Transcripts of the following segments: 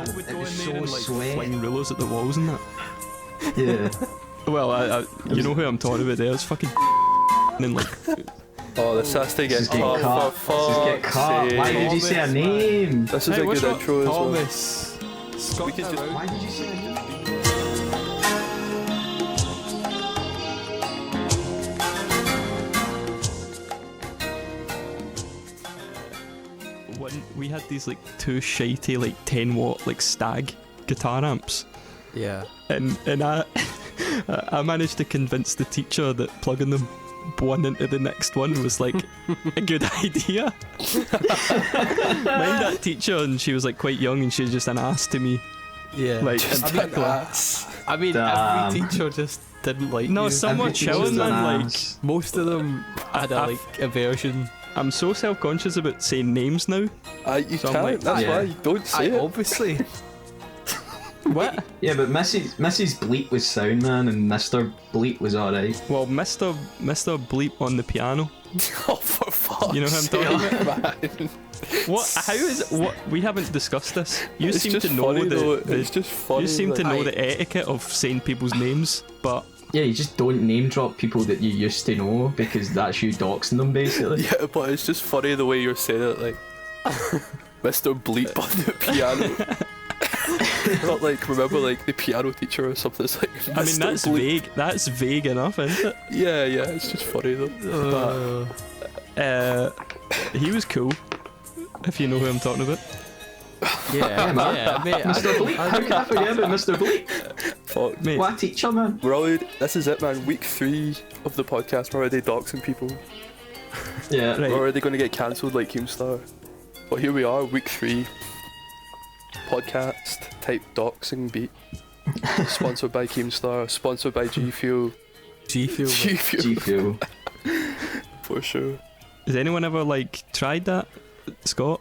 man. Would It go was in so there and like sweaty. fling rulers at the walls and that. Yeah. Well, you know who I'm talking about there. It's fucking and like. Oh, this has to get Just get cut. cut. For Just get fuck's cut. Why sake. did you say a Thomas, name? This is Hey, a what's good wrong? intro as well. Thomas. Scott We could just- Why did you say a name? When we had these like two shitey like 10 watt like Stag guitar amps, Yeah. and I I managed to convince the teacher that plugging them one into the next one was like a good idea. Mind that teacher, and she was like quite young, and she was just an ass to me. Yeah. Like, Just in an particular. ass. I mean, Damn. every teacher just didn't like No, you. some were Every teacher's chilling, an man. Like, ass. Most of them had a, I've- like aversion. I'm so self-conscious about saying names now. You So I'm can't, like, that's yeah. why you don't say it. Obviously. What? Yeah, but Mrs. Bleep was sound, man, and Mr. Bleep was alright. Well, Mr. Bleep on the piano. Oh, for fuck's You know who I'm talking sake, man. What? How is it? What? We haven't discussed this. You It's seem just to know funny, though. the It's just funny. you seem to like- know the etiquette of saying people's names, but Yeah, you just don't name drop people that you used to know because that's you doxing them, basically. Yeah, but it's just funny the way you're saying it, like Mr. Bleep on the piano. Not like, remember like the piano teacher or something. It's like I mean Mr. that's Bleep. vague. That's vague enough, isn't it? Yeah, it's just funny though. He was cool. If you know who I'm talking about. Yeah, man. yeah, mate. Mr. Bleep, how can I forget about Mr. Bleep? Fuck. Mate, What a teacher, man. We're already, this is it, man. Week 3 of the podcast. We're already doxing people. Yeah. right. We're already going to get cancelled like Keemstar. But here we are, week 3. Podcast type doxing beat. Sponsored by Keemstar. Sponsored by G Fuel. G Fuel. G Fuel. G Fuel. For sure. Has anyone ever like tried that, Scott?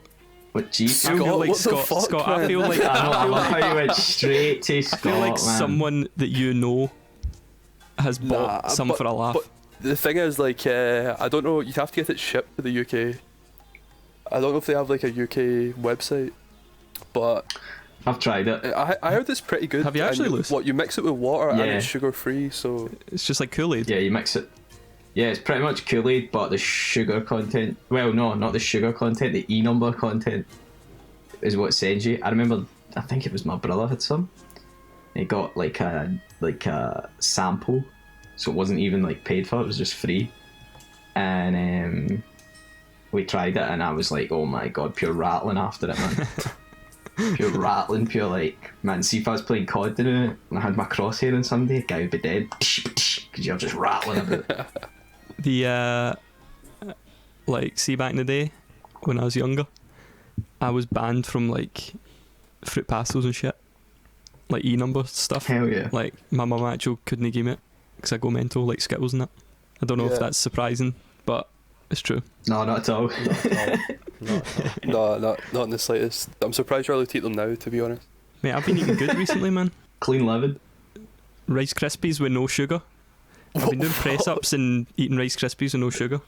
What, G I Fuel? feel Scott, like what the Scott. fuck, Scott, I man? feel like I love how you went straight to Scott, I feel like man. someone that you know has bought Nah, some but- for a laugh. but- The thing is, like, I don't know, you'd have to get it shipped to the UK. I don't know if they have like a UK website, but I've tried it. I heard it's pretty good. Have you actually, And Luce? What, you mix it with water and Yeah. it's sugar free, so It's just like Kool-Aid. Yeah, you mix it. Yeah, it's pretty much Kool-Aid, but the sugar content. Well, no, not the sugar content. The E number content is what sends you. I remember. I think it was my brother had some. He got like a sample, so it wasn't even like paid for. It was just free, and we tried it, and I was like, oh my god, pure rattling after it, man. Pure rattling, pure like, man, see if I was playing COD in it and I had my crosshair on somebody, a guy would be dead because you're just rattling about. The like, see, back in the day when I was younger, I was banned from like fruit pastels and shit, like E number stuff. Hell yeah. Like my mum actually couldn't give me it because I go mental, like Skittles and that. I don't know if Yeah. that's surprising, but it's true. No, not at all. no, not in the slightest. I'm surprised you're allowed to eat them now, to be honest. Mate, I've been eating good recently, man. Clean living. Rice Krispies with no sugar. I've been doing press ups and eating Rice Krispies with no sugar.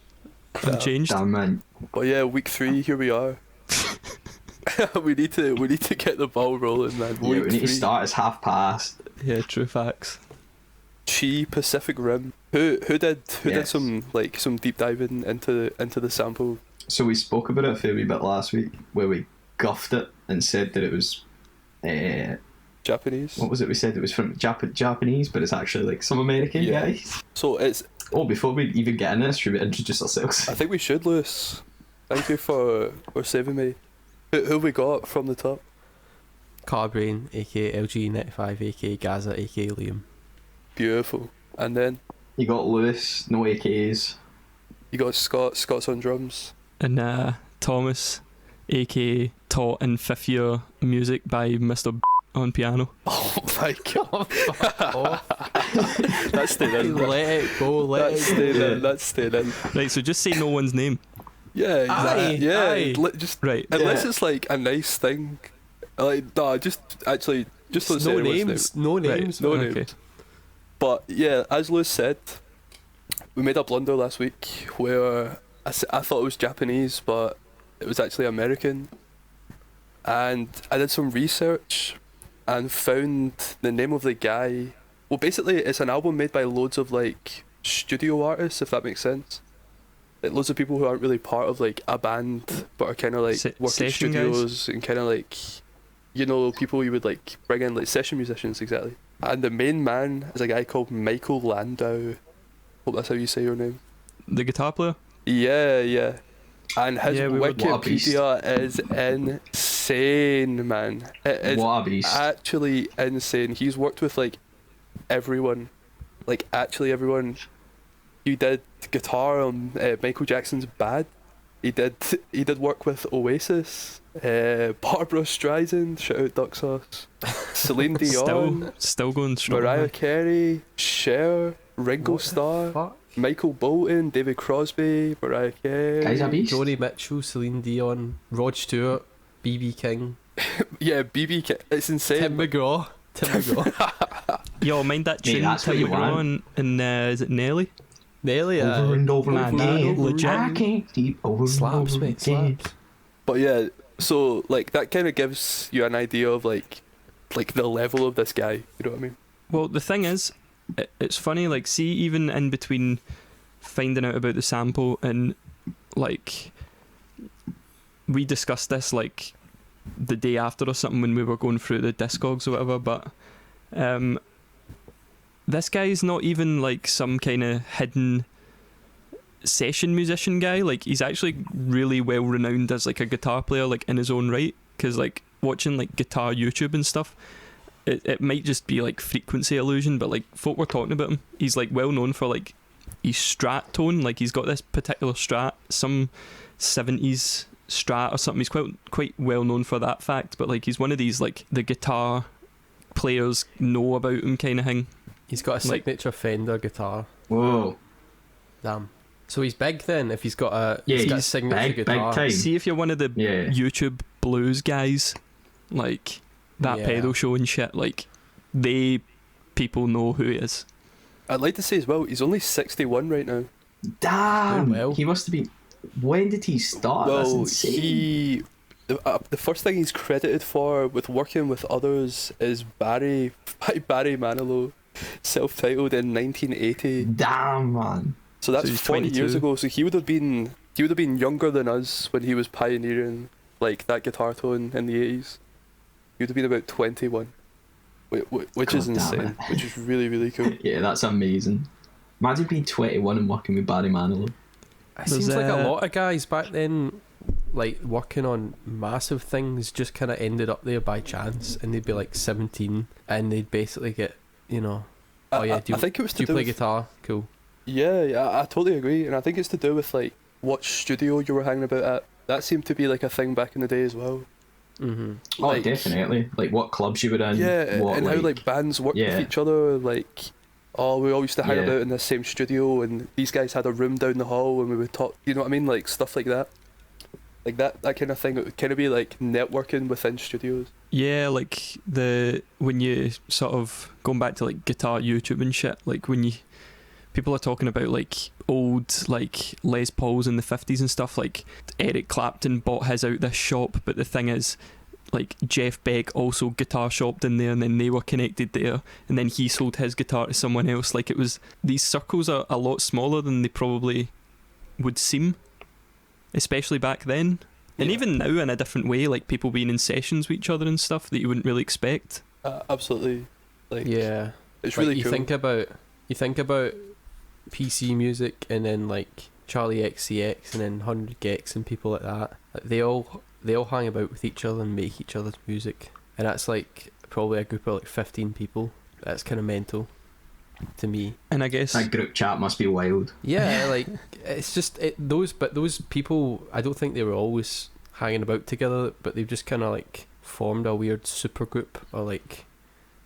I've changed. Damn, man. But yeah, week 3, here we are. we need to get the ball rolling, man. Yeah, Week we need to 3. start. It's 5:30. Yeah, true facts. Chi Pacific Rim. Who did Yes. some deep diving into the sample? So we spoke about it a fair wee bit last week, where we guffed it and said that it was. Japanese. What was it? We said it was from Japanese, but it's actually like some American Yeah. guy. So it's. Oh, before we even get in this, should we introduce ourselves? I think we should, Lewis. Thank you for saving me. Who we got from the top? Carbrain, aka LG95, aka Gaza, aka Liam. Beautiful. And then You got Lewis, no AKs. you got Scott's on drums. And Thomas, aka taught in 5th year music by Mr. on piano. Oh my god. That's stayed in. Let it go, That's stayed in. That's stayed in. Right, so just say no one's name. Yeah, exactly. Aye, Yeah, aye. just Right. unless Yeah. it's like a nice thing. Like no, just don't say No anyone's name. names, no Right. names. No Okay. names. But yeah, as Lewis said, we made a blunder last week where I thought it was Japanese, but it was actually American. and I did some research and found the name of the guy. Well, basically, it's an album made by loads of like studio artists, if that makes sense. Like loads of people who aren't really part of like a band, but are kind of like working session studios and kind of like, you know, people you would like bring in, like session musicians, exactly. And the main man is a guy called Michael Landau. Hope that's how you say your name. The guitar player? Yeah. And his Yeah, what a beast. Wikipedia is insane, man. It is What a beast. actually insane. He's worked with like everyone, like actually everyone. He did guitar on Michael Jackson's Bad. He did work with Oasis, Barbara Streisand, shout out Duck Sauce, Celine Dion, Still going strong. Mariah Carey, Cher, Ringo Starr, Fuck. Michael Bolton, David Crosby, Mariah Carey. Guy's a beast. Joni Mitchell, Celine Dion, Rod Stewart, BB King, Yeah, BB King. It's insane. Tim McGraw. Yo, mind that Mate, tune that's what Tim you McGraw want. and is it Nelly? Nelly. Over and over Man, again. that legit I can't keep over and Slaps, over mate. again. Slaps. But yeah, so like that kind of gives you an idea of like the level of this guy. You know what I mean? Well, the thing is, it's funny, like, see, even in between finding out about the sample and, like, we discussed this, like, the day after or something when we were going through the Discogs or whatever, but this guy's not even, like, some kind of hidden session musician guy. Like, he's actually really well renowned as, like, a guitar player, like, in his own right, because, like, watching, like, guitar YouTube and stuff, it might just be like frequency illusion, but like folk were talking about him. He's like well known for like his strat tone. Like he's got this particular strat, some 70s strat or something. He's quite well known for that fact. But like he's one of these like the guitar players know about him kind of thing. He's got a signature Fender guitar. Whoa. Damn. So he's big then. If he's got a Yeah, he's got a he's signature big guitar. time. See if you're one of the Yeah. YouTube blues guys, like that Yeah. pedal show and shit. Like people know who he is. I'd like to say as well, he's only 61 right now. Damn. Oh, well. He must have been. When did he start? That's Well, insane. the first thing he's credited for with working with others is Barry Manilow, self-titled in 1980. Damn, man. So that's he's 40 years 22. ago. So he would have been younger than us when he was pioneering like that guitar tone in the 80s. He would have been about 21, which is God damn insane. it. Which is really, really cool. Yeah, that's amazing. Imagine being 21 and working with Barry Manilow. It seems There's, like a lot of guys back then, like working on massive things, just kind of ended up there by chance, and they'd be like 17, and they'd basically get, you know, oh yeah, I think it was do to you do play with, guitar? Cool. Yeah, I totally agree, and I think it's to do with like what studio you were hanging about at. That seemed to be like a thing back in the day as well. Mm-hmm. Oh, Like- definitely. Like what clubs you were in. Yeah, what, and how like bands worked yeah. with each other. Like, oh, we all used to hang Yeah. about in the same studio, and these guys had a room down the hall, and we would talk. You know what I mean? Like stuff like that. Like that kind of thing. It would kind of be like networking within studios. Yeah, like when you sort of going back to like guitar YouTube and shit, like when people are talking about like old like Les Pauls in the 50s and stuff, like Eric Clapton bought his out this shop, but the thing is like Jeff Beck also guitar shopped in there, and then they were connected there, and then he sold his guitar to someone else. Like it was, these circles are a lot smaller than they probably would seem, especially back then. And Yeah. even now in a different way, like people being in sessions with each other and stuff that you wouldn't really expect. Absolutely. Like, Yeah. it's Like, really you cool. think about PC music, and then like Charlie XCX and then 100 Gex and people like that. Like, they all hang about with each other and make each other's music, and that's like probably a group of like 15 people. That's kind of mental to me. And I guess That group chat must be wild. Yeah, like it's just those people. I don't think they were always hanging about together, but they've just kind of like formed a weird super group or like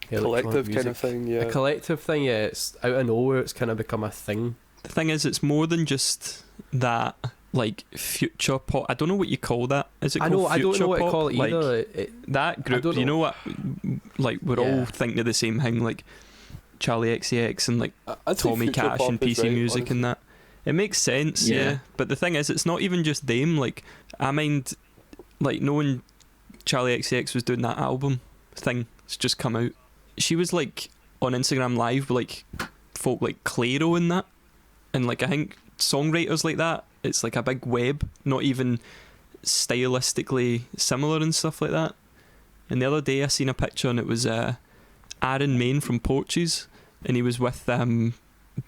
electronic collective kind of music. thing. Yeah. A collective thing, yeah. It's out of nowhere. It's kind of become a thing. the thing is, it's more than just that, like future pop. I don't know what you call that. Is it I called know. I don't future know what to pop? call it Like, either. that group, don't you know. know what? Like we're Yeah. all thinking of the same thing, like Charlie XCX and like I'd say Tommy future Cash pop and is PC right, music honestly. and that. It makes sense, Yeah. yeah. But the thing is, it's not even just them. Like I mind, like knowing Charlie XCX was doing that album thing. It's just come out. She was like on Instagram Live with like folk like Clairo and that, and like I think songwriters like that. It's like a big web, not even stylistically similar and stuff like that. And the other day I seen a picture and it was Aaron Main from Porches, and he was with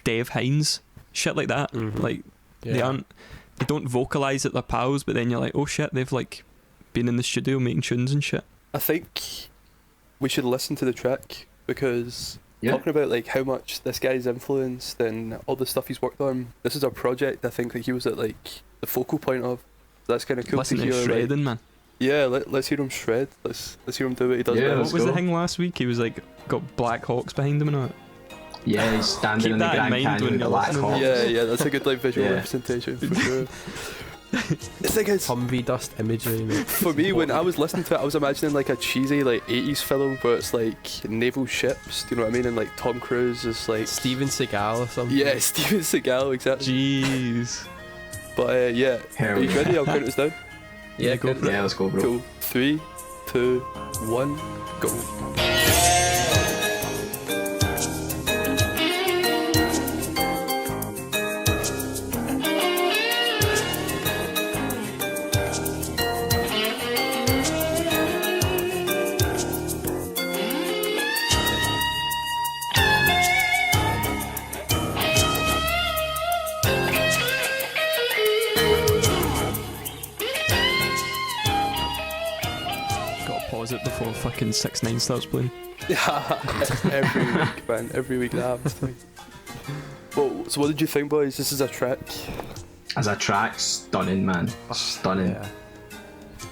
Dev Hines, shit like that. Like they don't vocalise that they're pals, but then you're like, oh shit, they've like been in the studio making tunes and shit. I think we should listen to the track because talking about like how much this guy's influenced and all the stuff he's worked on. This is a project I think that he was at like the focal point of. That's kind of cool Listen to to hear. shredding, man. Yeah, let's hear him shred. Let's hear him do what he does. Yeah, best. What was the thing last week? He was like got Black Hawks behind him and all that. Yeah, he's standing Keep in the that in Grand mind Canyon when with the you're Black listening. Hawks. Yeah, that's a good like visual Yeah. representation for sure. The thing is, Humvee dust imagery, mate. for me, when I was listening to it, I was imagining like a cheesy like 80s film where it's like naval ships, do you know what I mean? And like Tom Cruise is like Steven Seagal or something. yeah, Steven Seagal, exactly. Jeez. But yeah, Hell are you yeah. ready? I'll count us down. Yeah, go for it. Yeah, let's go, bro. Cool. 3, 2, 1, go. Gotta pause it before fucking 6ix9ine starts playing. Every week, man. Every week that happens to me. Well, so what did you think, boys? This is a track. As a track, stunning, man. Stunning. Yeah.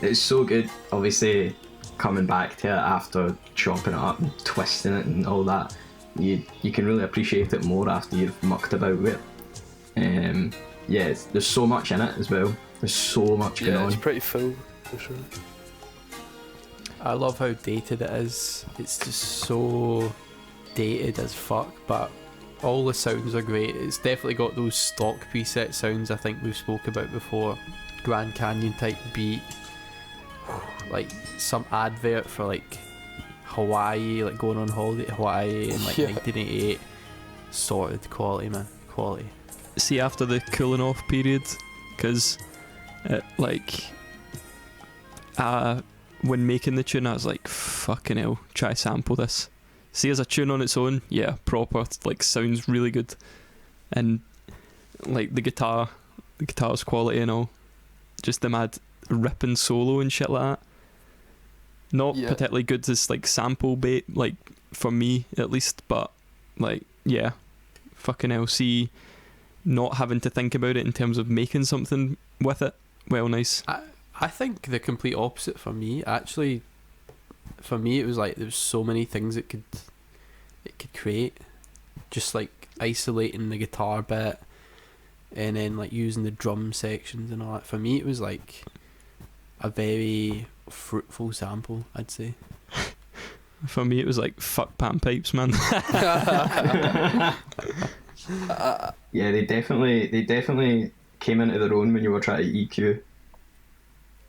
It's so good. Obviously, coming back to it after chopping it up and twisting it and all that, you can really appreciate it more after you've mucked about with it. Yeah, there's so much in it as well. There's so much going Yeah, on. it's pretty full, for sure. I love how dated it is. It's just so dated as fuck, but all the sounds are great. It's definitely got those stock preset sounds I think we've spoke about before. Grand Canyon type beat, like some advert for like Hawaii, like going on holiday to Hawaii in like Yeah. 1988. Sorted quality, man, quality. See, after the cooling off period, because like when making the tune I was like, fucking hell, try sample this. See, as a tune on its own, yeah, proper, like sounds really good, and like the guitar's quality and all, just the mad ripping solo and shit like that. Not Yeah. particularly good as like sample bait, like for me at least, but like yeah, fucking hell. See, not having to think about it in terms of making something with it, well, nice. I think the complete opposite for me. Actually, for me it was like there's so many things it could create, just like isolating the guitar bit and then like using the drum sections and all that. For me it was like a very fruitful sample, I'd say. For me, it was like fuck panpipes, man. Yeah, they definitely came into their own when you were trying to EQ.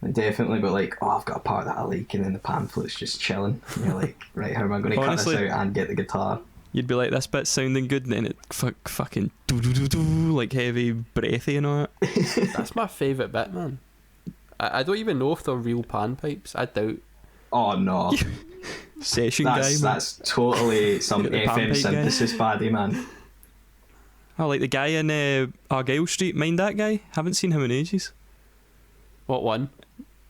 They definitely were like, oh, I've got a part that I like, and then the pamphlet's just chilling. And you're like, right, how am I going to cut Honestly, this out and get the guitar? You'd be like, this bit's sounding good, and then it fucking do like heavy breathy and all that. That's my favourite bit, man. I don't even know if they're real panpipes. I doubt. Oh no, Session guy, man. that's totally some The FM panpipe guy. synthesis baddie, man. Oh, like the guy in Argyle Street. Mind that guy? Haven't seen him in ages. What one?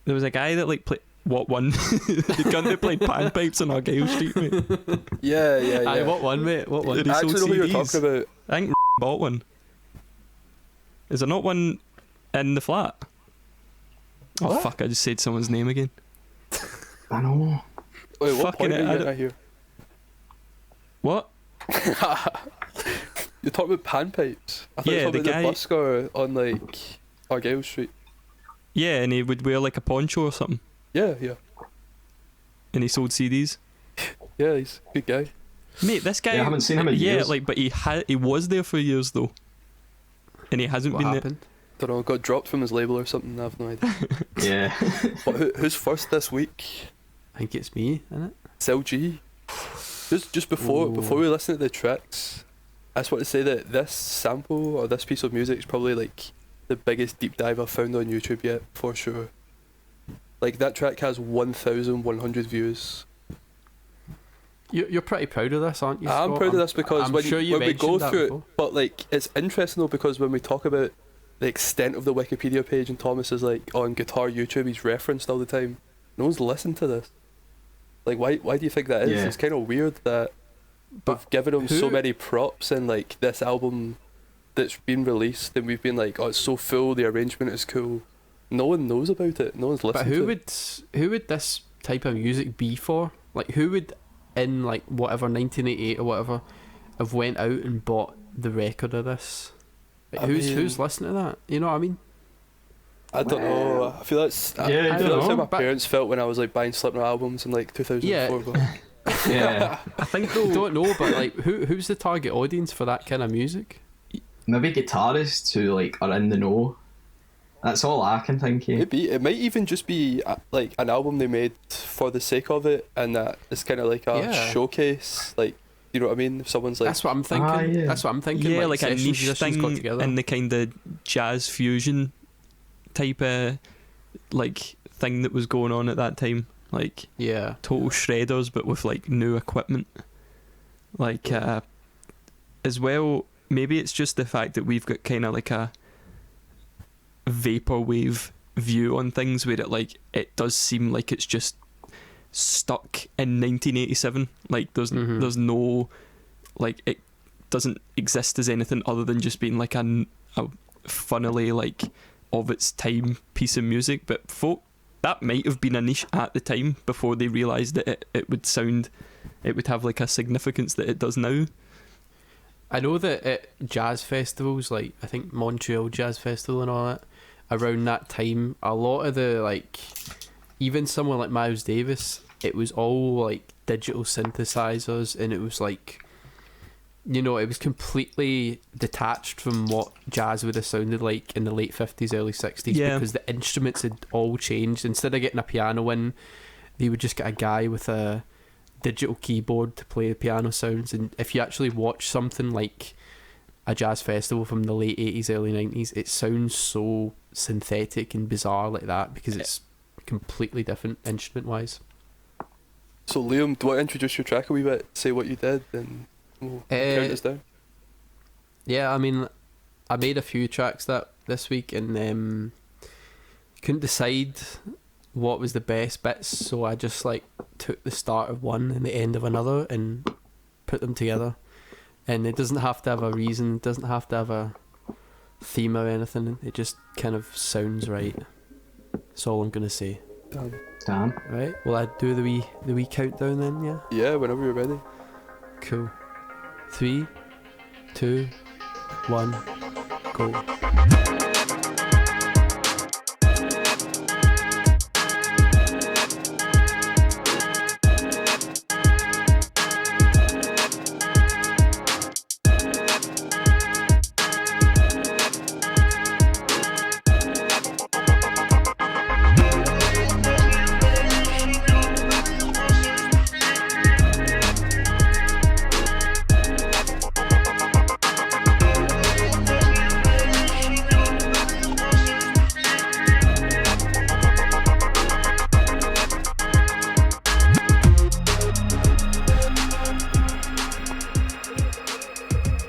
There was a guy that like played. What one? The gun that played panpipes on Argyle Street, mate. Yeah. Aye, what one, mate? What one? Did he I sold actually know who you're CDs? talking about. I think bought one. Is there not one in the flat? Oh What? fuck! I just said someone's name again. I know. Wait, what Fucking point are you I getting at here? What? You're talking about panpipes. I thought you Yeah, were talking the about guy- the busker on like Argyle Street. Yeah, and he would wear like a poncho or something, Yeah, and he sold CDs. yeah. He's a good guy. Mate, this guy. Yeah, I haven't seen him in Yeah, years. like, but he was there for years though, and he hasn't What been happened? Don't know, got dropped from his label or something. I have no idea. Yeah. But who's first this week? I think it's me, isn't it? Cell G. Just before we listen to the tracks, I just want to say that this sample or this piece of music is probably like the biggest deep dive I've found on YouTube yet, for sure. Like, that track has 1,100 views. You're pretty proud of this, aren't you, Scott? I'm proud of this because I'm when sure you we go mentioned that through before. it, but like, it's interesting though, because when we talk about the extent of the Wikipedia page and Thomas is like on guitar YouTube, he's referenced all the time. No one's listened to this. Like, why do you think that is? Yeah. It's kind of weird that we've given him so many props in like this album that's been released, and we've been like, oh, it's so full, the arrangement is cool. No one knows about it. No one's listened But to it. who would this type of music be for? Like, who would, in like whatever 1988 or whatever, have went out and bought the record of this? Like, who's listening to that? You know what I mean? I don't know. I feel that's Yeah, I I feel don't that's how know, my but- parents felt when I was like buying Slipknot albums in like 2004. Yeah. Yeah. I think I though, don't know, but like, who's the target audience for that kind of music? Maybe guitarists who like are in the know. That's all I can think of. Maybe it might even just be like an album they made for the sake of it, and that it's kind of like a Yeah. showcase. Like, you know what I mean? If someone's like, That's what I'm thinking. yeah. That's what I'm thinking. yeah, like a session niche musicians got thing together. in the kind of jazz fusion type of like thing that was going on at that time, like yeah. total shredders but with like new equipment, like as well. Maybe it's just the fact that we've got kind of like a vapour-wave view on things, where it does seem like it's just stuck in 1987. Like there's no, like, it doesn't exist as anything other than just being like a funnily like of its time piece of music. But folk, that might have been a niche at the time before they realised that it would have like a significance that it does now. I know that at jazz festivals, like I think Montreal Jazz Festival and all that, around that time, a lot of the, like, even someone like Miles Davis, it was all like digital synthesizers, and it was like, you know, it was completely detached from what jazz would have sounded like in the late 50s, early 60s, Yeah. because the instruments had all changed. Instead of getting a piano in, they would just get a guy with a digital keyboard to play the piano sounds. And if you actually watch something like a jazz festival from the late 80s, early 90s, it sounds so synthetic and bizarre like that, because it's completely different instrument wise. so Liam, do you want to introduce your track a wee bit? Say what you did, and we'll count this down. Yeah, I mean, I made a few tracks this week, and couldn't decide what was the best bits, so I just like took the start of one and the end of another and put them together. And it doesn't have to have a reason, it doesn't have to have a theme or anything, it just kind of sounds right. That's all I'm gonna say. Damn. Right, will I do the wee countdown then? Yeah, Yeah, whenever you're ready. cool. 3, 2, 1, go.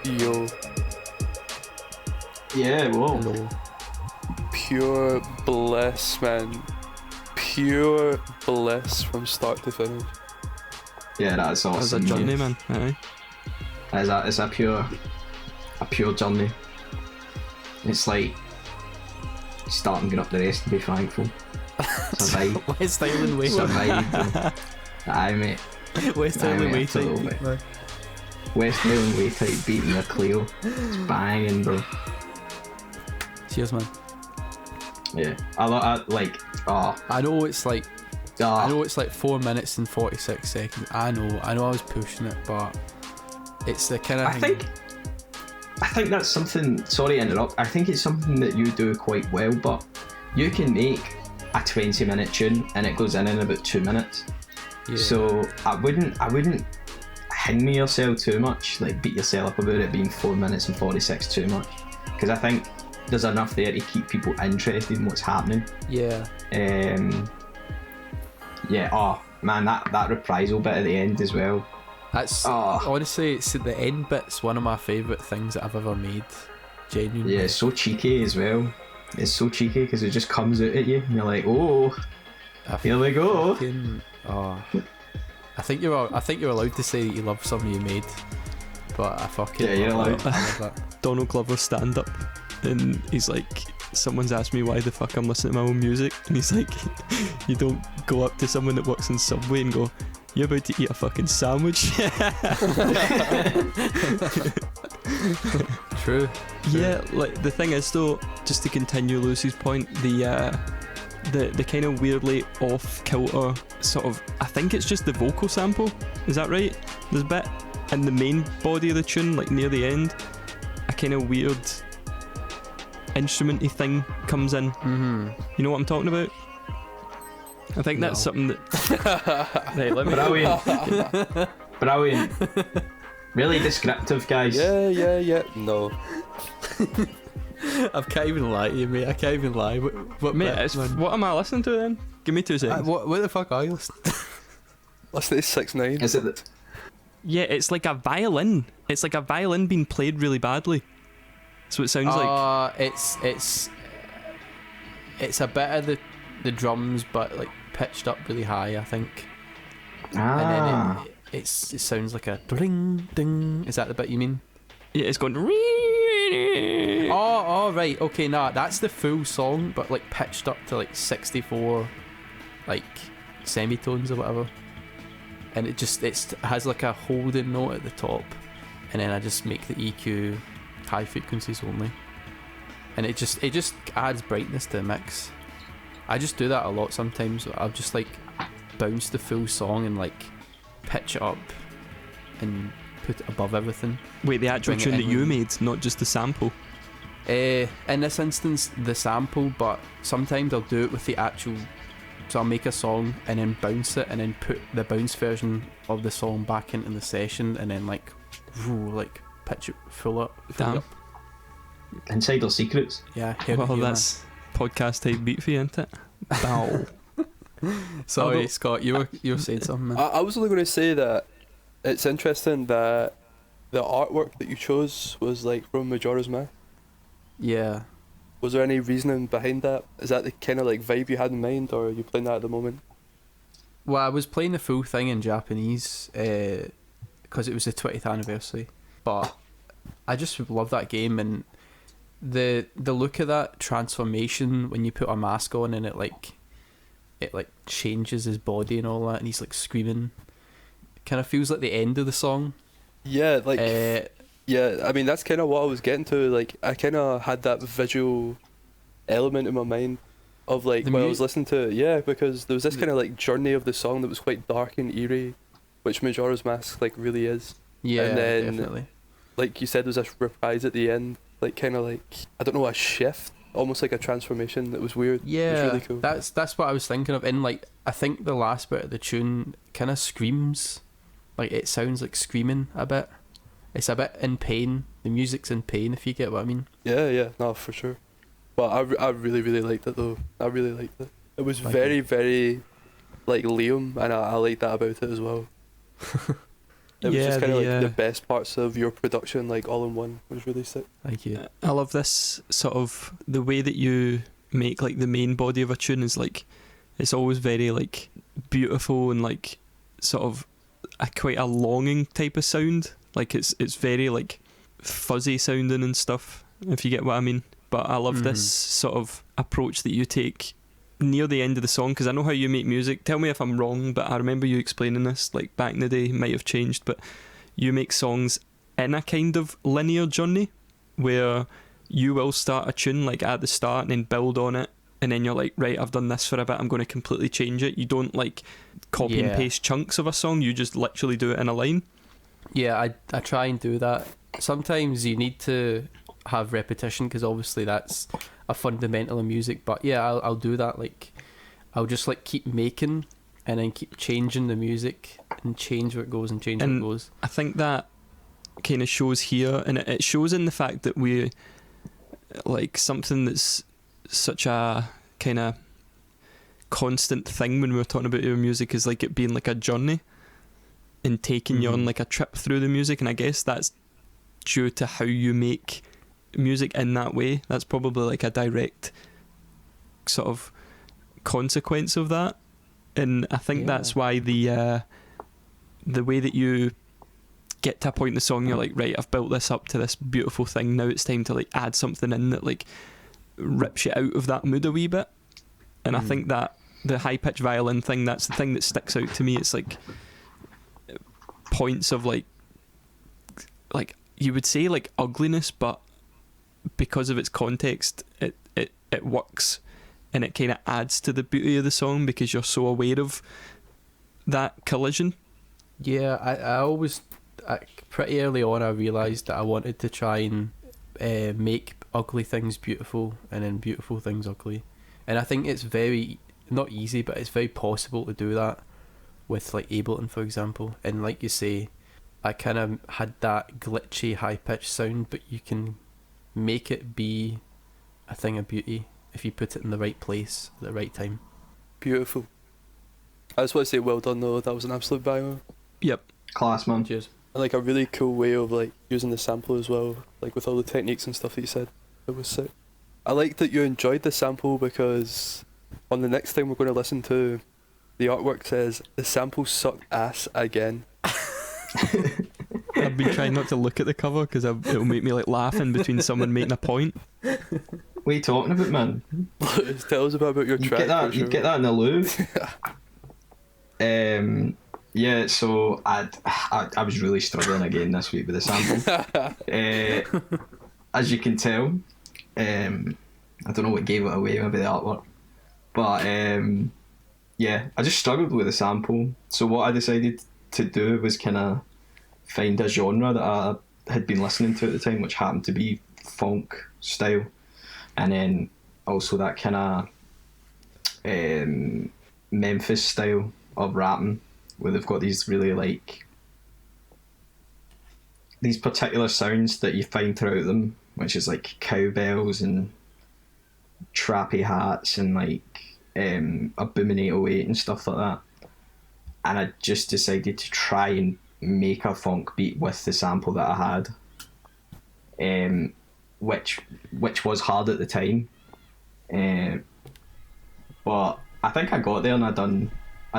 Yo, Yeah, whoa. Hello. pure bliss, man. Pure bliss from start to finish. Yeah, that's That was a awesome. journey, man. man. Aye. It's a pure journey. It's like starting, get up the rest and be thankful. Survive. West Island Way. Survive. Aye, mate. West Aye, Island mate, Way absolutely. type. West Island Way type beating the Clio. It's banging, bro. Cheers, man. Yeah. I like. Oh. I know it's like Oh. I know it's like 4 minutes and 46 seconds. I know I was pushing it, but it's the kind of I think I think that's something. Sorry to interrupt. I think it's something that you do quite well, but you can make a 20-minute tune and it goes in about 2 minutes. Yeah. So I wouldn't hang me yourself too much, like beat yourself up about it being 4 minutes and 46 too much, because I think there's enough there to keep people interested in what's happening. Yeah. Yeah. Oh man, that reprisal bit at the end as well. That's honestly, it's the end bit's one of my favourite things that I've ever made. Genuinely. Yeah, it's so cheeky as well. It's so cheeky because it just comes out at you and you're like, oh, here we go. I think you're allowed to say that you love something you made, but I fucking yeah, you're allowed. I love that. Donald Glover stand up, and he's like, someone's asked me why the fuck I'm listening to my own music, and he's like, you don't go up to someone that works in Subway and go, you're about to eat a fucking sandwich. True. Yeah, like the thing is though, just to continue Lucy's point, the kind of weirdly off kilter sort of, I think it's just the vocal sample, is that right? There's a bit in the main body of the tune, like near the end, a kind of weird instrumenty thing comes in. Mm-hmm. You know what I'm talking about? I think that's something that right, let me Brilliant. Really descriptive, guys. Yeah. No. I can't even lie to you, mate. I can't even lie. What mate, bit, man? what am I listening to then? Give me 2 seconds. What the fuck are you listening to? Listen to 6ix9ine. Is it Yeah, it's like a violin. It's like a violin being played really badly. So it sounds like It's a bit of the drums, but like pitched up really high, I think. And then it sounds like a ding ding. Is that the bit you mean? yeah, it's going. Oh, right. Okay, nah, that's the full song, but like pitched up to like 64, like semitones or whatever. And it has like a holding note at the top, and then I just make the EQ high frequencies only, and it just adds brightness to the mix. I just do that a lot sometimes. I'll just like bounce the full song and like pitch it up and put it above everything. Wait, the actual Bring it tune that in. you made, not just the sample. In this instance, the sample, but sometimes I'll do it with the actual. So I'll make a song and then bounce it and then put the bounce version of the song back into the session and then like pitch it full up. Damn. Insider secrets? Yeah. Well, that's podcast type beat for you, isn't it? Bow. Sorry, Scott. You were saying something, man. I was only going to say that it's interesting that the artwork that you chose was like from Majora's Mask. Yeah. Was there any reasoning behind that? Is that the kind of like vibe you had in mind, or are you playing that at the moment? Well, I was playing the full thing in Japanese because it was the 20th anniversary. But I just love that game, and the look of that transformation when you put a mask on and it changes his body and all that, and he's like screaming. It kind of feels like the end of the song. Yeah, like yeah. I mean, that's kind of what I was getting to. Like, I kind of had that visual element in my mind of like when I was listening to it. Yeah, because there was this kind of like journey of the song that was quite dark and eerie, which Majora's Mask like really is. Yeah, and then, definitely. Like you said, there was this reprise at the end, like kind of like, I don't know, a shift, almost like a transformation that was weird. Yeah, it was really cool. That's what I was thinking of. And like, I think the last bit of the tune kind of screams, like it sounds like screaming a bit. It's a bit in pain. The music's in pain, if you get what I mean. Yeah, no, for sure. But I really, really liked it though. I really liked it. It was Thank very, you. very like Liam, and I like that about it as well. It was Yeah, just kind of the, like the best parts of your production, like all in one. It was really sick. Thank you. I love this sort of, the way that you make like the main body of a tune is like, it's always very like beautiful and like sort of quite a longing type of sound. Like it's very like fuzzy sounding and stuff, if you get what I mean. But I love this sort of approach that you take near the end of the song, because I know how you make music. Tell me if I'm wrong, but I remember you explaining this like back in the day. Might have changed, but you make songs in a kind of linear journey where you will start a tune like at the start and then build on it, and then you're like, right, I've done this for a bit, I'm going to completely change it. You don't like copy and paste chunks of a song, you just literally do it in a line. Yeah, I try and do that. sometimes you need to have repetition because obviously that's a fundamental in music. But yeah, I'll do that. Like, I'll just like keep making and then keep changing the music and change where it goes and change where it goes. I think that kind of shows here, and it shows in the fact that we like something that's such a kind of constant thing when we're talking about your music is like it being like a journey and taking you on like a trip through the music, and I guess that's due to how you make music in that way. That's probably like a direct sort of consequence of that, and I think that's why the way that you get to a point in the song you're like, right, I've built this up to this beautiful thing, now it's time to like add something in that like rips you out of that mood a wee bit. And I think that the high pitched violin thing, that's the thing that sticks out to me. It's like points of like you would say like ugliness, but because of its context it works, and it kind of adds to the beauty of the song because you're so aware of that collision. Yeah, pretty early on I realised that I wanted to try and make ugly things beautiful and then beautiful things ugly, and I think it's very not easy, but it's very possible to do that with like Ableton, for example. And like you say, I kind of had that glitchy high pitched sound, but you can make it be a thing of beauty if you put it in the right place at the right time. Beautiful. I just want to say well done though, that was an absolute banger. Yep. Class, man. Cheers. And like a really cool way of like using the sample as well, like with all the techniques and stuff that you said. It was sick. I like that you enjoyed the sample because on the next thing we're going to listen to, the artwork says, "The sample sucked ass again." I've been trying not to look at the cover because it'll make me like laugh in between someone making a point. What are you talking about, man? Tell us about your track. You get that in the loo. Yeah, so I was really struggling again this week with the sample. As you can tell, I don't know what gave it away, maybe the artwork. But yeah, I just struggled with the sample. So what I decided to do was kind of find a genre that I had been listening to at the time, which happened to be funk style, and then also that kind of Memphis style of rapping, where they've got these really like these particular sounds that you find throughout them, which is like cowbells and trappy hats and like a booming 808 and stuff like that. And I just decided to try and make a funk beat with the sample that I had, which was hard at the time, but I think I got there and I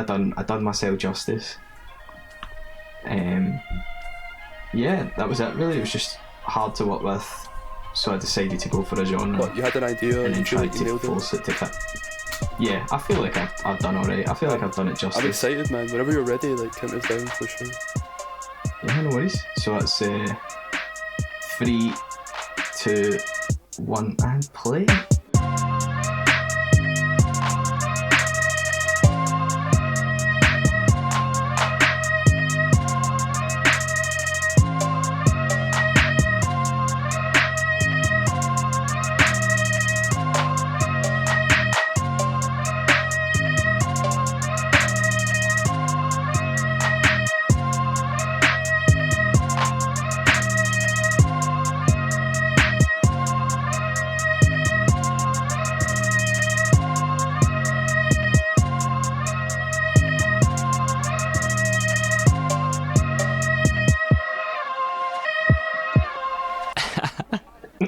done myself justice. Yeah, that was it really. It was just hard to work with, so I decided to go for a genre. But you had an idea and then you feel tried like you to nailed force it to fit. Yeah, I feel like I've done alright. I feel like I've done it justice. I'm excited, man. Whenever you're ready, like count us down for sure. Yeah, no worries. So it's 3, 2, 1, and play.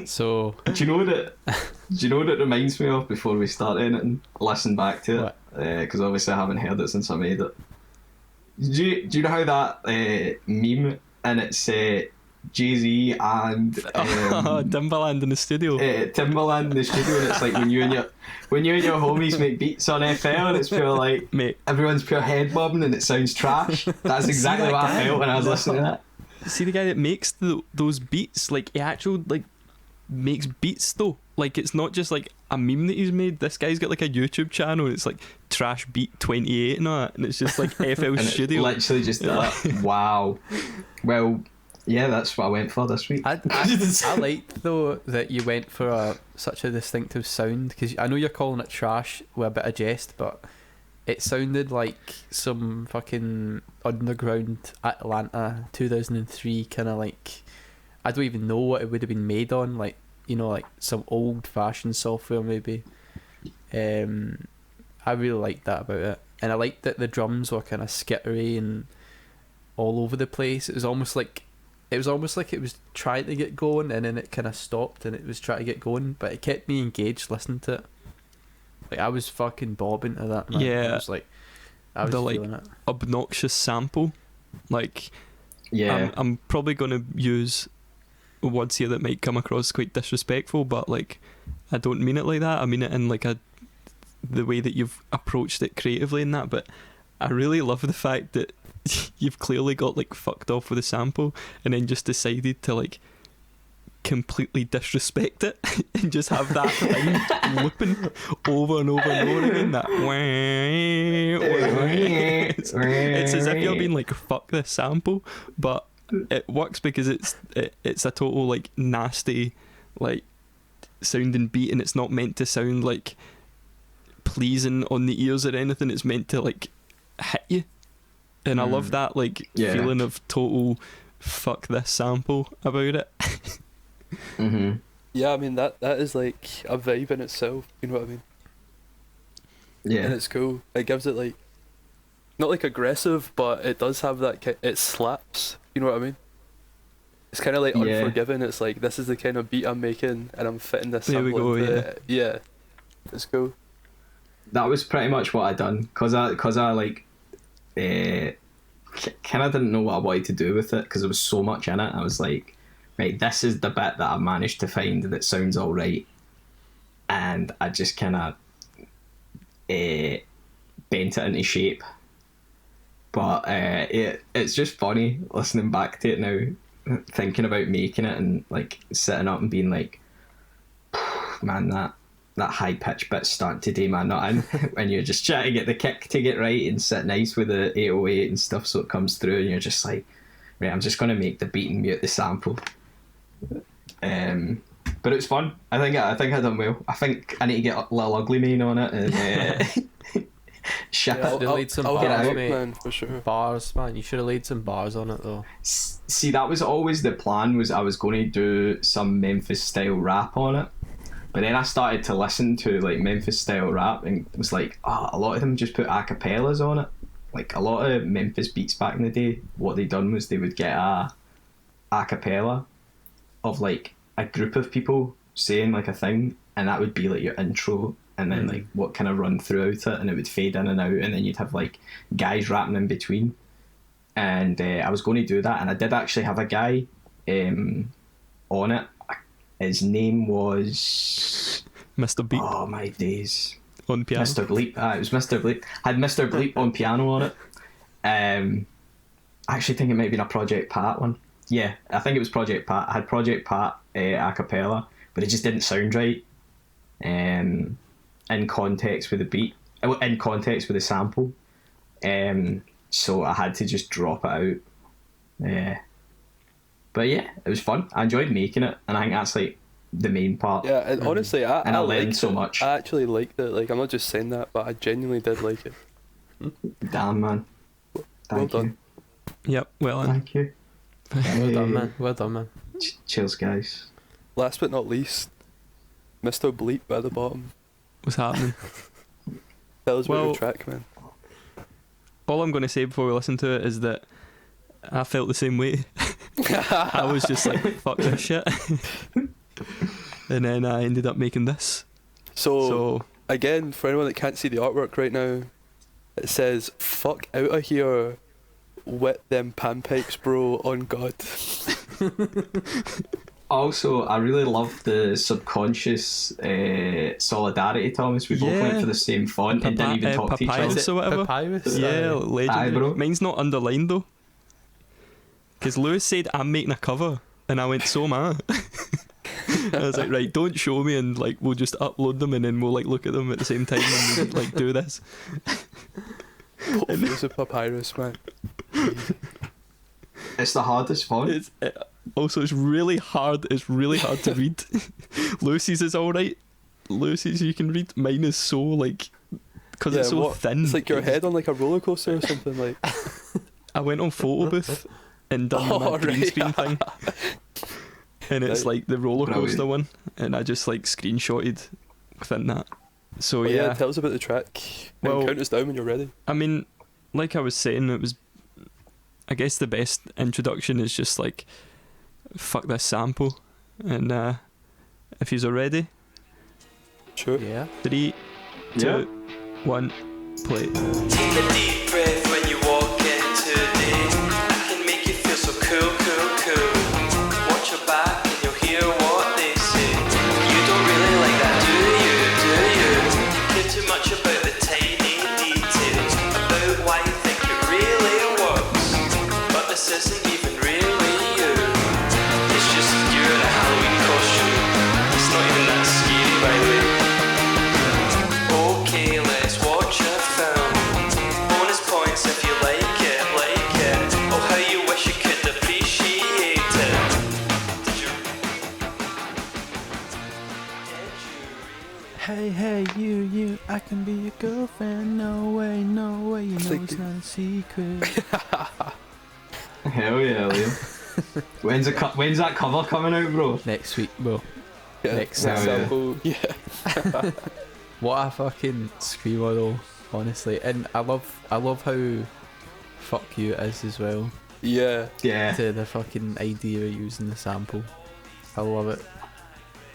So Do you know what it reminds me of before we start anything? Listen back to it, because obviously I haven't heard it since I made it. Do you know how that meme, and it's Jay-Z and Timbaland in the studio. Timbaland in the studio, and it's like when you and your homies make beats on FL, and it's pure like, Mate, everyone's pure head bobbing and it sounds trash. That's exactly what I felt when I was listening to that. see the guy that makes those beats, like he actually like makes beats though. Like it's not just like a meme that he's made. This guy's got like a YouTube channel and it's like Trash Beat 28 and all that, and it's just like FL And Studio. it's literally just that. Wow. Well, Yeah, that's what I went for this week. I liked though that you went for such a distinctive sound, because I know you're calling it trash with a bit of jest, but it sounded like some fucking underground Atlanta 2003 kind of like, I don't even know what it would have been made on, like, you know, like some old fashioned software maybe. I really liked that about it, and I liked that the drums were kind of skittery and all over the place. It was almost like it was trying to get going, and then it kind of stopped, and it was trying to get going, but it kept me engaged listening to it. Like, I was fucking bobbing to that, man. Yeah. I was The, feeling it. Obnoxious sample. Like, Yeah. I'm probably going to use words here that might come across quite disrespectful, but like, I don't mean it like that. I mean it in like the way that you've approached it creatively in that, but I really love the fact that you've clearly got like fucked off with a sample and then just decided to like completely disrespect it and just have that thing looping over and over and over again. That it's as if you're being like, fuck this sample, but it works because it's a total like nasty like sounding beat, and it's not meant to sound like pleasing on the ears or anything. It's meant to like hit you, and I love that like feeling of total fuck this sample about it. Mhm. Yeah, I mean that is like a vibe in itself. You know what I mean? Yeah. And it's cool. It gives it like, not like aggressive, but it does have that. It slaps. You know what I mean? It's kind of like Yeah. Unforgiven. It's like, this is the kind of beat I'm making, and I'm fitting this. There we sample go, into it. Yeah, it's cool. That was pretty much what I done, cause I like, kind of didn't know what I wanted to do with it, because there was so much in it. I was like, right, this is the bit that I managed to find that sounds all right, and I just kind of bent it into shape. But it's just funny listening back to it now, thinking about making it and like sitting up and being like, man, that high pitch bit's starting to do my nut in when you're just trying to get the kick to get right and sit nice with the 808 and stuff, so it comes through, and you're just like, right, I'm just going to make the beat and mute the sample. But it was fun. I think I done well. I think I need to get a Little Ugly Mane on it and ship Yeah, it. They laid some I'll get bars, out, it, mate. man, for sure. Bars, man. You should have laid some bars on it though. See, that was always the plan, was I was going to do some Memphis style rap on it. But then I started to listen to like Memphis style rap and was like, a lot of them just put acapellas on it. Like a lot of Memphis beats back in the day, what they done was they would get a acapella of like a group of people saying like a thing, and that would be like your intro, and then like what kind of run throughout it, and it would fade in and out, and then you'd have like guys rapping in between. And I was going to do that, and I did actually have a guy on it. His name was Mr. Beep oh my days, on piano. Mr. Bleep. It was Mr. Bleep. I had Mr. Bleep on piano on it. I actually think it might have been a Project Pat one. Yeah, I think it was Project Pat. I had Project Pat a cappella, but it just didn't sound right in context with the beat, in context with the sample. So I had to just drop it out. But yeah, it was fun. I enjoyed making it, and I think that's like the main part. Yeah, and honestly, I learned liked so it. much. I actually liked it. Like, I'm not just saying that, but I genuinely did like it. Damn, man. Thank Well you. done. Yep, well done. Thank you. Well done, man. Well done, man. Cheers, guys. Last but not least, Mr. Bleep at the bottom. What's happening? Tell us about Well- your track, man. All I'm going to say before we listen to it is that I felt the same way. I was just like, fuck this shit. And then I ended up making this. So, So, again, for anyone that can't see the artwork right now, it says, fuck out of here with them panpipes, bro, on God. Also, I really love the subconscious solidarity, Thomas. We both Yeah. went for the same font and didn't even talk to each other. Papyrus or whatever. Papyrus? Yeah, legendary. Aye, bro. Mine's not underlined though. Because Lewis said, I'm making a cover. And I went, so am I. I was like, right, don't show me, and like we'll just upload them and then we'll like look at them at the same time and like do this. Use a papyrus, man. It's the hardest font. It's really hard. It's really hard to read. Lucy's is all right. Lucy's you can read. Mine is so like because it's so thin. It's like your head on like a roller coaster or something. Like I went on photo booth and done that green screen thing, and it's like the roller coaster one, and I just like screenshotted within that. So but yeah, tell us about the track. Well, count us down when you're ready. I mean, like I was saying, it was. I guess the best introduction is just like, fuck this sample, and if you're ready, Sure. Yeah. 3, 2, 1, play. Take a deep breath when you walk into the day. I can make you feel so cool, cool, cool. Watch your back and you'll hear what they say. You don't really like that, do you? Do you? Care too much about the tiny details, about why you think it really works. But this isn't even really you. It's just you in a Halloween costume. It's not even that scary, by the way. Okay, let's watch a film. Bonus points if you like it, like it. Oh, how you wish you could appreciate it. Did you? Hey, you, I can be your girlfriend. No way, you know it's not a secret. Hell yeah, Liam. When's that cover coming out, bro? Next week, bro. Yeah, Next Hell yeah. sample. Yeah. What a fucking screamer though, honestly. And I love how fuck you it is as well. Yeah. Yeah. To the fucking idea of using the sample. I love it.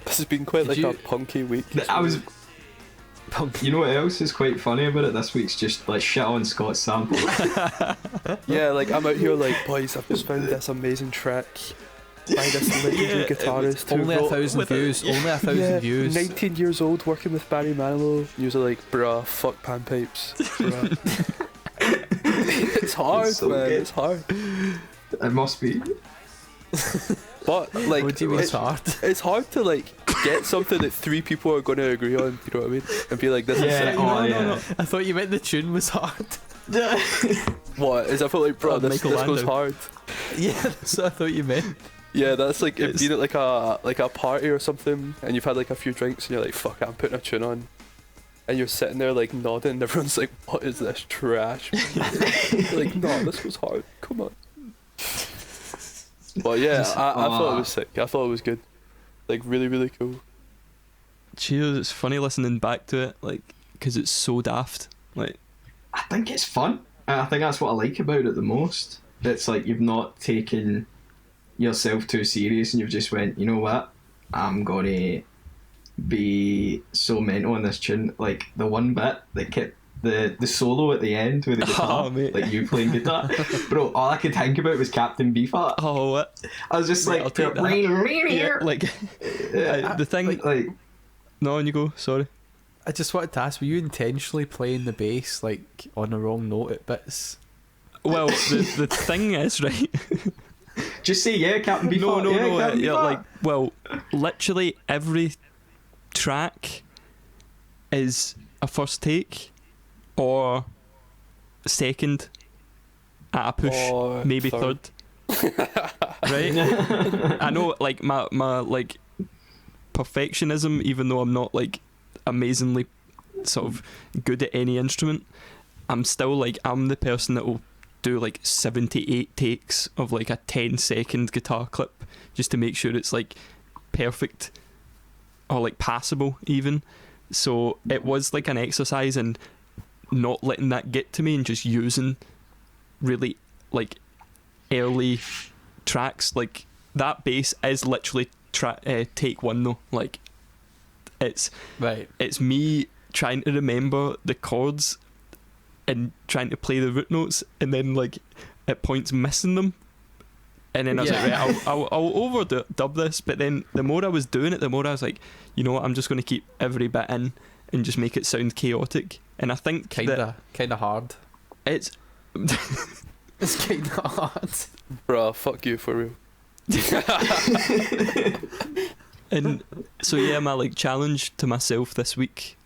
This has been quite Did like a you- punky week. You know what else is quite funny about it? This week's just like shit on Scott's sample. Yeah, like I'm out here like, boys, I've just found this amazing track by this legendary guitarist who Only wrote- 1,000 views. Only 1,000 views. 19 years old, working with Barry Manilow. And he was like, bruh, fuck panpipes. Bruh. It's hard, It's so man. good. It's hard. It must be. But like, What do you mean it's hard? it's hard to like get something that 3 people are going to agree on. You know what I mean? And be like, this is Yeah. sick. Oh, yeah. I thought you meant the tune was hard. What? Is I feel like, bro, Oh, this Michael goes Landau. hard. Yeah, that's what I thought you meant. Yeah, that's like it It's- being at like a party or something, and you've had like a few drinks, and you're like, "Fuck, I'm putting a tune on," and you're sitting there like nodding, and everyone's like, "What is this trash?" You're like, no, this was hard. Come on. But yeah, I thought it was sick. I thought it was good. Like really, really cool. Cheers, it's funny listening back to it, like, because it's so daft. Like, I think it's fun. I think that's what I like about it the most. It's like you've not taken yourself too serious and you've just went, you know what? I'm gonna be so mental on this tune. Like the one bit that kept the solo at the end with the guitar, Oh, mate. like you playing guitar. Bro, all I could think about was Captain Beefheart. oh, what? I was just Right, like, I'll take that. Yeah, like, the thing. like No, on you go. Sorry. I just wanted to ask, were you intentionally playing the bass like on the wrong note at bits? Well, the thing is, right. just say yeah, Captain Beefheart. No, yeah, Captain yeah, Beefheart. like, well, literally every track is a first take or second at a push, Or maybe third. right? I know, like, my like perfectionism, even though I'm not like amazingly sort of good at any instrument, I'm still like, I'm the person that will do like 78 takes of like a 10-second guitar clip just to make sure it's like perfect or like passable even. So it was like an exercise in not letting that get to me and just using really like early tracks. Like that bass is literally take one though. Like it's Right. it's me trying to remember the chords and trying to play the root notes, and then like at points missing them, and then I was like, Yeah. right, I'll overdub this. But then the more I was doing it, the more I was like, you know what, I'm just going to keep every bit in and just make it sound chaotic. And I think that Kinda hard. it's It's kinda hard. Bruh, fuck you for real. and so yeah, my like challenge to myself this week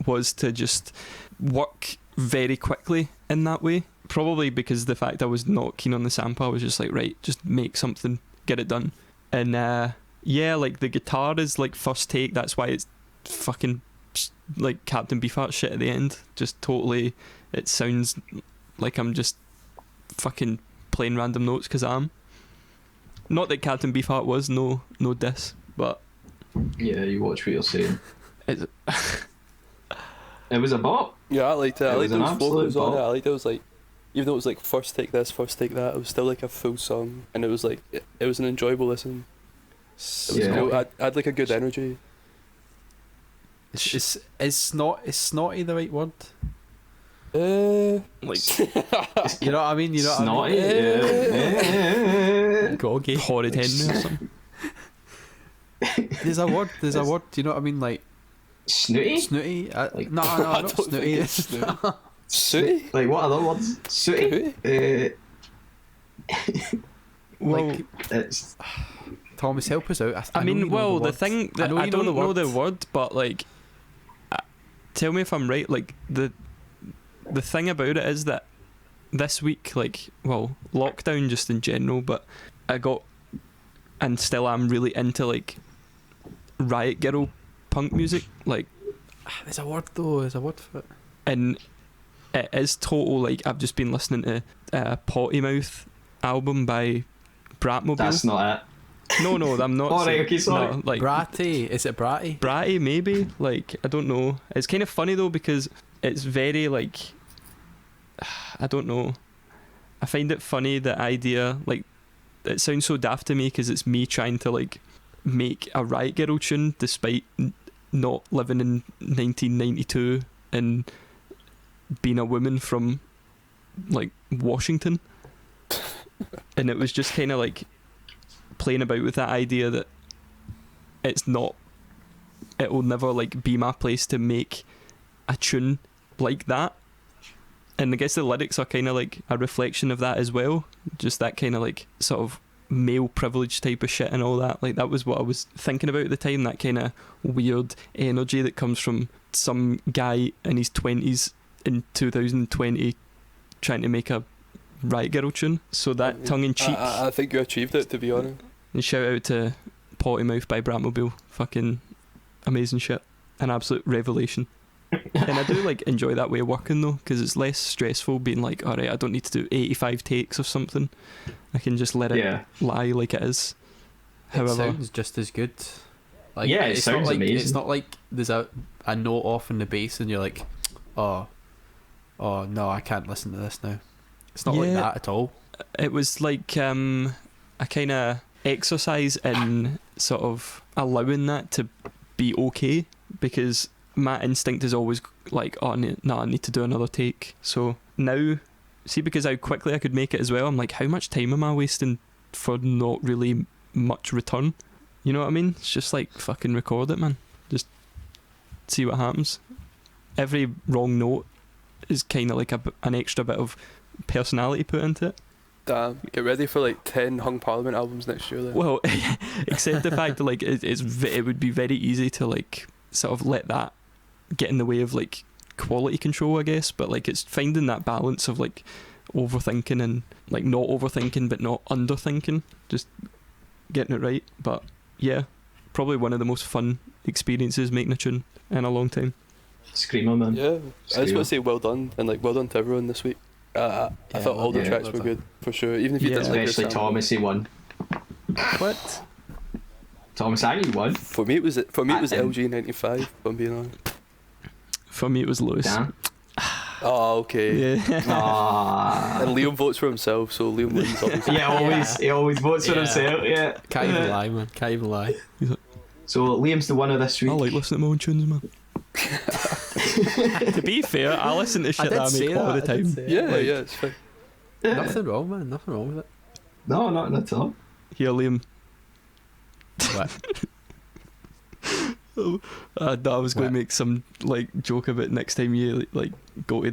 was to just work very quickly in that way, probably because the fact I was not keen on the sample, I was just like, right, just make something, get it done. And yeah, like the guitar is like first take. That's why it's fucking like Captain Beefheart shit at the end. Just totally, it sounds like I'm just fucking playing random notes because I am. Not that Captain Beefheart was no diss, but Yeah, you watch what you're saying. it's, It was a bop. Yeah, I liked it. I It was liked an those vocals absolute on it. bop. I liked it. It was like, even though it was like first take this, first take that, it was still like a full song, and it was like it was an enjoyable listen. It was Yeah. cool. I had like a good energy. Is snotty the right word? like You know what I mean? You know what I Snotty. mean? Yeah. Goggy. horrid hen or something. There's a word. There's a word. Do you know what I mean? Like Snooty? snooty. Like- No, I not don't think snooty. it's snooty. Sooty? Like what other words? Sooty? Well, Like, It's Thomas, help us out. I know mean, you know well, the word. thing that know I you don't know the know the word. word, but like, tell me if I'm right. Like the thing about it is that this week, like, well, lockdown just in general, but I got and still am really into like riot girl punk music, like, There's a word though. There's a word for it. and it is total like I've just been listening to Potty Mouth album by Bratmobile. that's not it. No, I'm not. Alright, saying- okay, sorry. no, like Bratty. Is it Bratty? Bratty, maybe. Like, I don't know. It's kind of funny though because it's very like, I don't know. I find it funny, the idea, like, it sounds so daft to me because it's me trying to like make a Riot Girl tune despite not living in 1992 and being a woman from like Washington. And it was just kind of like playing about with that idea that it will never like be my place to make a tune like that. And I guess the lyrics are kind of like a reflection of that as well, just that kind of like sort of male privilege type of shit and all that. Like that was what I was thinking about at the time, that kind of weird energy that comes from some guy in his 20s in 2020 trying to make a Riot Girl tune. So that tongue in cheek. I think you achieved it, to be honest. And shout out to Potty Mouth by Bratmobile. Fucking amazing shit. An absolute revelation. And I do like enjoy that way of working though, because it's less stressful being like, alright, I don't need to do 85 takes of something. I can just let it Yeah. lie like it is. It However, sounds just as good. Like, Yeah, it it's sounds not like, amazing. It's not like there's a note off in the bass and you're like, oh no, I can't listen to this now. It's not like Yeah. that at all. it was like a kind of exercise in sort of allowing that to be okay, because my instinct is always like, oh no, I need to do another take. So now, see, because how quickly I could make it as well, I'm like, how much time am I wasting for not really much return? You know what I mean? It's just like, fucking record it, man. Just see what happens. Every wrong note is kind of like an extra bit of personality put into it. Damn, get ready for like 10 Hung Parliament albums next year then. Well, except the fact that like it would be very easy to like sort of let that get in the way of like quality control, I guess. But like it's finding that balance of like overthinking and like not overthinking but not underthinking, just getting it right. But yeah, probably one of the most fun experiences making a tune in a long time. Screamer, man. Yeah, I just want to say well done, and like well done to everyone this week. I thought all the yeah, tracks well were done. good for sure, even if you Yeah. didn't like Especially this album. Thomas, he won. What? Thomas Aggie won. For me, it was And- LG95. If I'm being honest. For me, it was Lewis. Damn. Oh, okay. Yeah. Aww. And Liam votes for himself, so Liam wins. Obviously. Yeah, he always votes for Yeah. himself, yeah. Can't even lie, man. Can't even lie. So Liam's the winner this I week. like listening to my own tunes, man. To be fair, I listen to shit that I make all the time. Yeah, Like- yeah, it's fine. Nothing wrong, man. Nothing wrong with it. No, not at all. Here, Liam. What? I was going What? to make some like joke about next time you like go to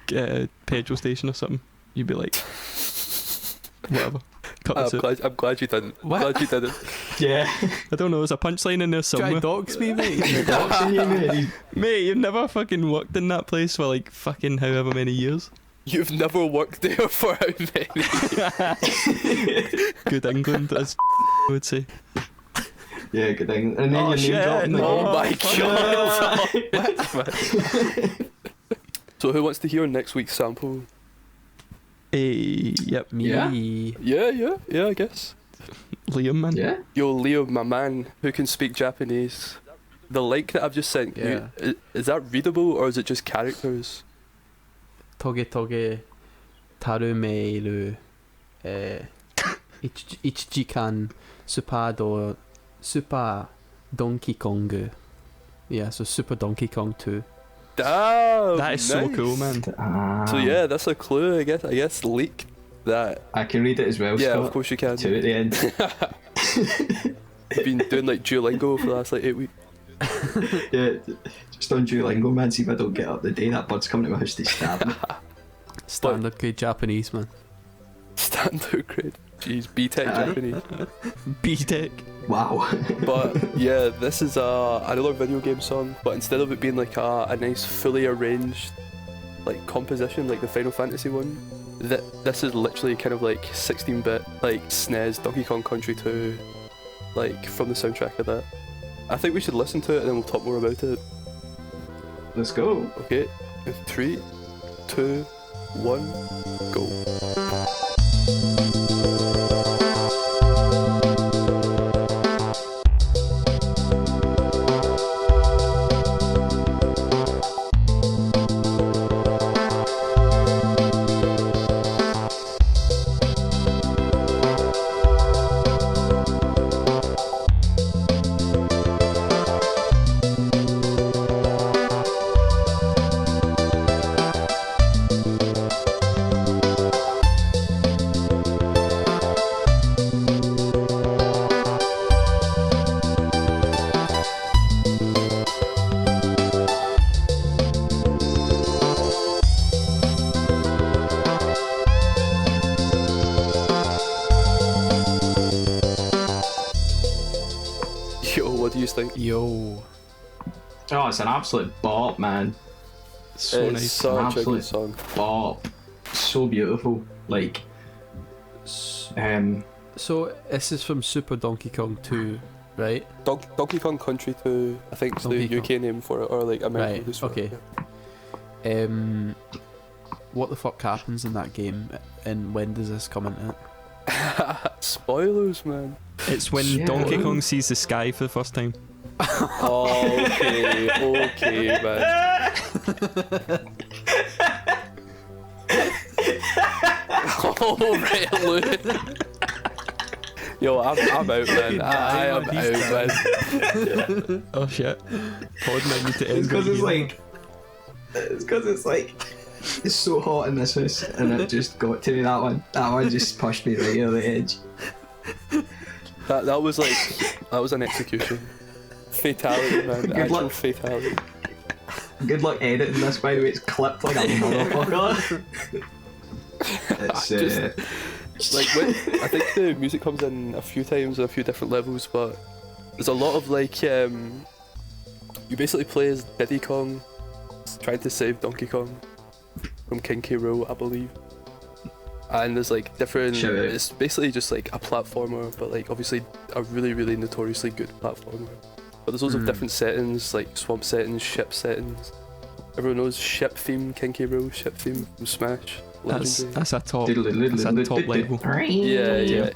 the petrol station or something. You'd be like, whatever. Cut this out. I'm glad you didn't. What? Glad you didn't. Yeah. I don't know, there's a punchline in there Try somewhere. dox me, mate. Boxing you, mate. Mate, you've never fucking worked in that place for like fucking however many years. You've never worked there for how many? Good England, as I would say. Yeah, good thing. And then Oh, your name shit, dropping no. Oh my god. So who wants to hear next week's sample? Hey, yep, Me. Yeah, I guess. Liam, man. Yeah. Yo, Leo, my man, who can speak Japanese. The link that I've just sent you, is that readable or is it just characters? Toge toge tarumeru ichijikan Super Donkey Kong. Yeah, so Super Donkey Kong 2. Damn, That is so nice. cool, man. So yeah, that's a clue, I guess leak that. I can read it as well, Yeah, Scott. of course you can. 2 at the end. I've been doing like Duolingo for the last like 8 weeks. Yeah, just on Duolingo, man, see if I don't get up the day that bird's coming to my house to stab me. Standard grade Japanese, man. Standard grade. Jeez, B-Tech Japanese. B-Tech. Wow. But yeah, this is another video game song, but instead of it being like a nice fully arranged like composition like the Final Fantasy one, this is literally kind of like 16-bit like SNES Donkey Kong Country 2, like from the soundtrack of that. I think we should listen to it and then we'll talk more about it. Let's go. Okay, 3, 2, 1, go. Yo, what do you think? Yo. Oh, it's an absolute bop, man. So It's nice. such a Absolute good song. Bop. So beautiful. Like, So this is from Super Donkey Kong 2, right? Donkey Kong Country 2, I think is Donkey the Kong. UK name for it, or like American Right, release for okay. it. What the fuck happens in that game, and when does this come into it? Yeah. Spoilers, man. It's when Yeah. Donkey Kong sees the sky for the first time. Okay, man. Oh, right, Lou. Yo, I'm out, man. I am out, man. Oh shit. Pod might need to end. it's because it's right like, it's so hot in this house, and it just got to me. That one just pushed me right over the edge. That was an execution. Fatality, man. Good Actual luck. fatality. Good luck editing this, by the way. It's clipped like a motherfucker. It's Like I think the music comes in a few times on a few different levels, but there's a lot of like you basically play as Diddy Kong trying to save Donkey Kong from King K. Rool, I believe. And there's like different. Shout out. It's basically just like a platformer, but like obviously a really, really notoriously good platformer. But there's loads of different settings, like swamp settings, ship settings. Everyone knows ship theme, King K. Rool, ship theme from Smash. Legendary. That's a top. That's a top level. Yeah,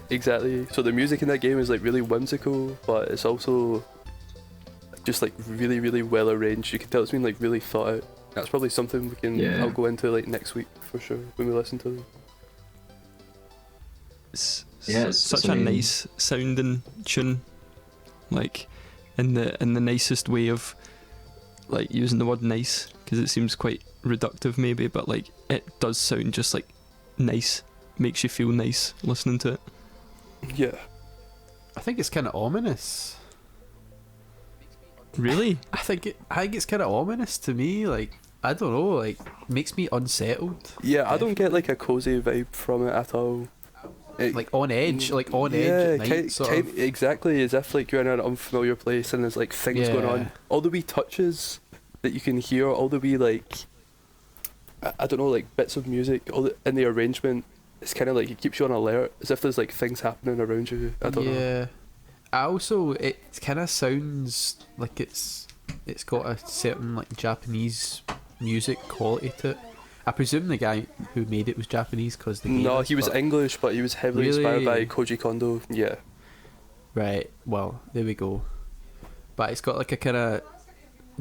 exactly. So the music in that game is like really whimsical, but it's also just like really, really well arranged. You can tell it's been like really thought out. That's probably something we can. Yeah. I'll go into like next week for sure when we listen to them. It's such a nice sounding tune, like in the nicest way of like using the word nice, because it seems quite reductive maybe, but like it does sound just like nice, makes you feel nice listening to it. Yeah. I think it's kind of ominous. Really? I think it's kind of ominous to me. Like, I don't know. Like, makes me unsettled. Yeah, I don't get like a cozy vibe from it at all. like on edge, at night. Sort of. Exactly, as if like you're in an unfamiliar place and there's like things going Yeah. on. All the wee touches that you can hear, all the wee like, I don't know, like bits of music, in the arrangement. It's kind of like it keeps you on alert, as if there's like things happening around you. I don't know. Yeah. I also, it kind of sounds like it's got a certain like Japanese music quality to it. I presume the guy who made it was Japanese because the game No, is, he was but- English, but he was heavily inspired by Really? Koji Kondo. Yeah. Right. Well, there we go. But it's got like a kind of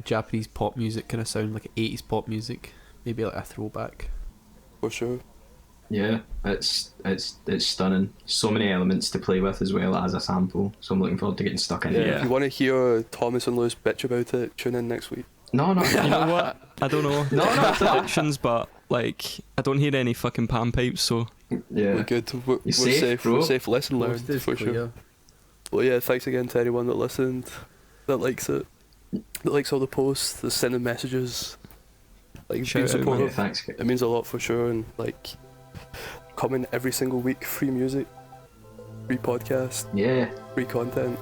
Japanese pop music kind of sound, like 80s pop music, maybe like a throwback. For sure. Yeah, it's stunning. So many elements to play with as well as a sample. So I'm looking forward to getting stuck in. Yeah. it. If you want to hear Thomas and Lewis bitch about it, tune in next week. No, no, You know what? I don't know. No, no. Predictions, but like I don't hear any fucking pan pipes, so yeah. We're good. We're safe, safe. bro. We're safe. Lesson learned, Most is for sure. clear. Well, yeah, thanks again to anyone that listened, that likes it, that likes all the posts, that's sending messages, like Shout being out, Yeah, supportive. thanks. It means a lot for sure, and like coming every single week, free music, free podcast, Yeah. free content.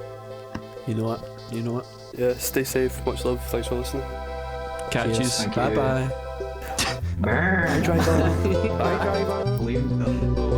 You know what? You know what? Yeah, stay safe. Much love. Thanks for listening. catches. Thank you. Bye bye. Brr. Bye, driver. Bye, driver. Believe it.